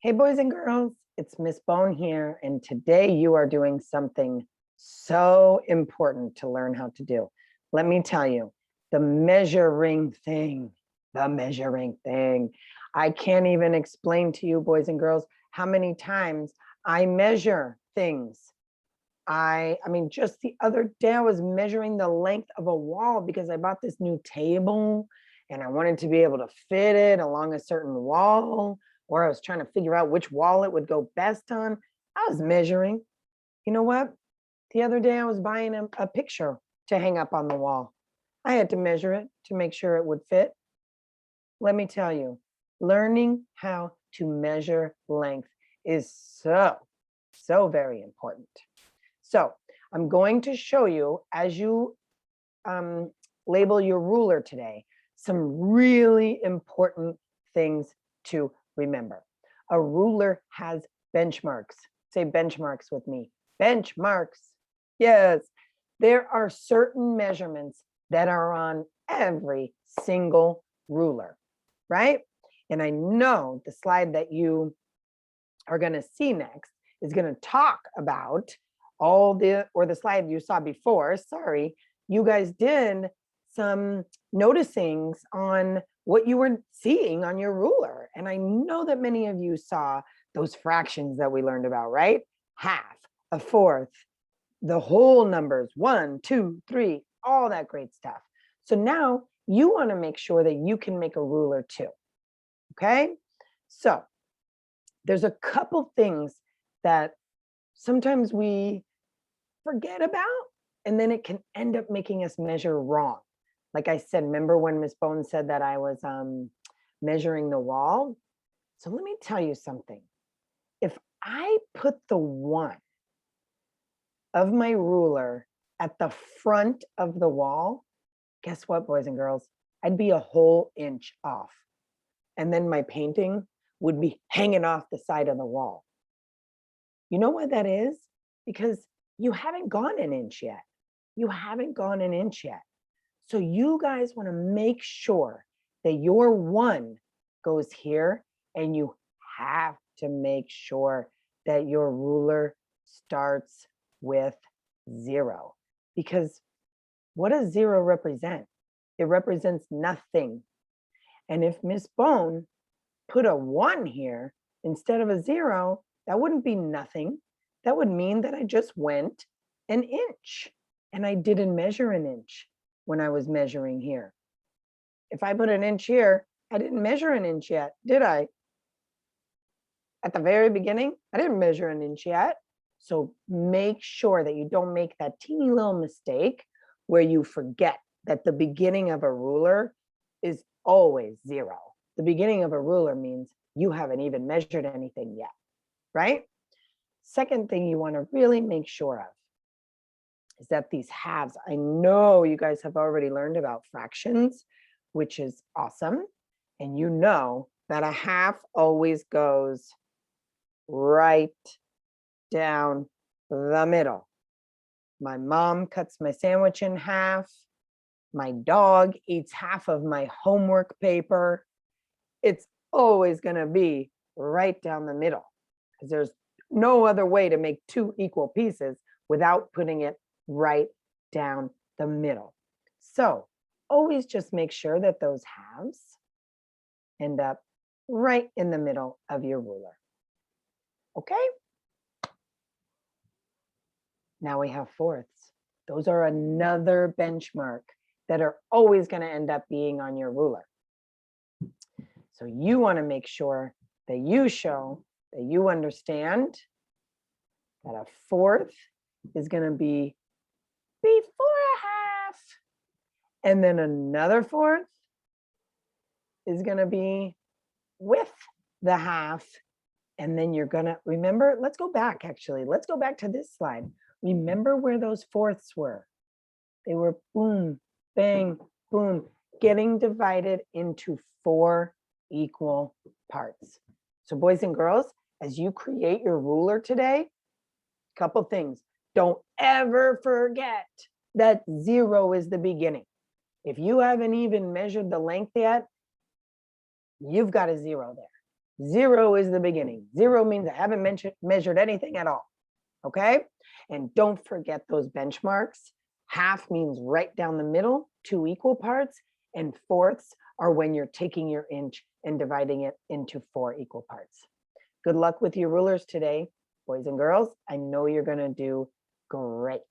Hey, boys and girls, it's Miss Bone here, and today you are doing something so important to learn how to do. Let me tell you, the measuring thing, the measuring thing. I can't even explain to you, boys and girls, how many times I measure things. I mean, just the other day I was measuring the length of a wall because I bought this new table and I wanted to be able to fit it along a certain wall, or I was trying to figure out which wall it would go best on. I was measuring. You know what? The other day I was buying a picture to hang up on the wall. I had to measure it to make sure it would fit. Let me tell you, learning how to measure length is so very important. So I'm going to show you, as you label your ruler today, some really important things to remember. A ruler has benchmarks. Say benchmarks with me. Benchmarks. Yes, there are certain measurements that are on every single ruler, right? And I know the slide that you are going to see next is going to talk about the slide you saw before. Sorry, you guys did some noticings on what you were seeing on your ruler. And I know that many of you saw those fractions that we learned about, right? Half, a fourth, the whole numbers, 1, 2, 3, all that great stuff. So now you want to make sure that you can make a ruler too. Okay? So there's a couple things that sometimes we forget about, and then it can end up making us measure wrong. Like I said, remember when Miss Bone said that I was measuring the wall? So let me tell you something. If I put the 1 of my ruler at the front of the wall, guess what, boys and girls? I'd be a whole inch off. And then my painting would be hanging off the side of the wall. You know what that is? Because you haven't gone an inch yet. You haven't gone an inch yet. So you guys want to make sure that your 1 goes here, and you have to make sure that your ruler starts with 0. Because what does 0 represent? It represents nothing. And if Miss Bone put a 1 here instead of a 0, that wouldn't be nothing. That would mean that I just went an inch, and I didn't measure an inch when I was measuring here. If I put an inch here, I didn't measure an inch yet, did I? At the very beginning, I didn't measure an inch yet. So make sure that you don't make that teeny little mistake where you forget that the beginning of a ruler is always 0. The beginning of a ruler means you haven't even measured anything yet, right? Second thing you want to really make sure of is that these halves, I know you guys have already learned about fractions, which is awesome. And you know that a half always goes right down the middle. My mom cuts my sandwich in half. My dog eats half of my homework paper. It's always going to be right down the middle, because there's no other way to make 2 equal pieces without putting it right down the middle. So always just make sure that those halves end up right in the middle of your ruler. Okay? Now we have fourths. Those are another benchmark that are always going to end up being on your ruler. So you want to make sure that you show that you understand that a fourth is going to be before a half. And then another fourth is going to be with the half. And then you're going to remember, let's go back actually. Let's go back to this slide. Remember where those fourths were. They were boom, bang, boom, getting divided into 4 equal parts. So boys and girls, as you create your ruler today, a couple things. Don't ever forget that 0 is the beginning. If you haven't even measured the length yet, you've got a 0 there. 0 is the beginning. 0 means I haven't measured anything at all. Okay. And don't forget those benchmarks. Half means right down the middle, 2 equal parts, and fourths are when you're taking your inch and dividing it into 4 equal parts. Good luck with your rulers today, boys and girls. I know you're going to do great.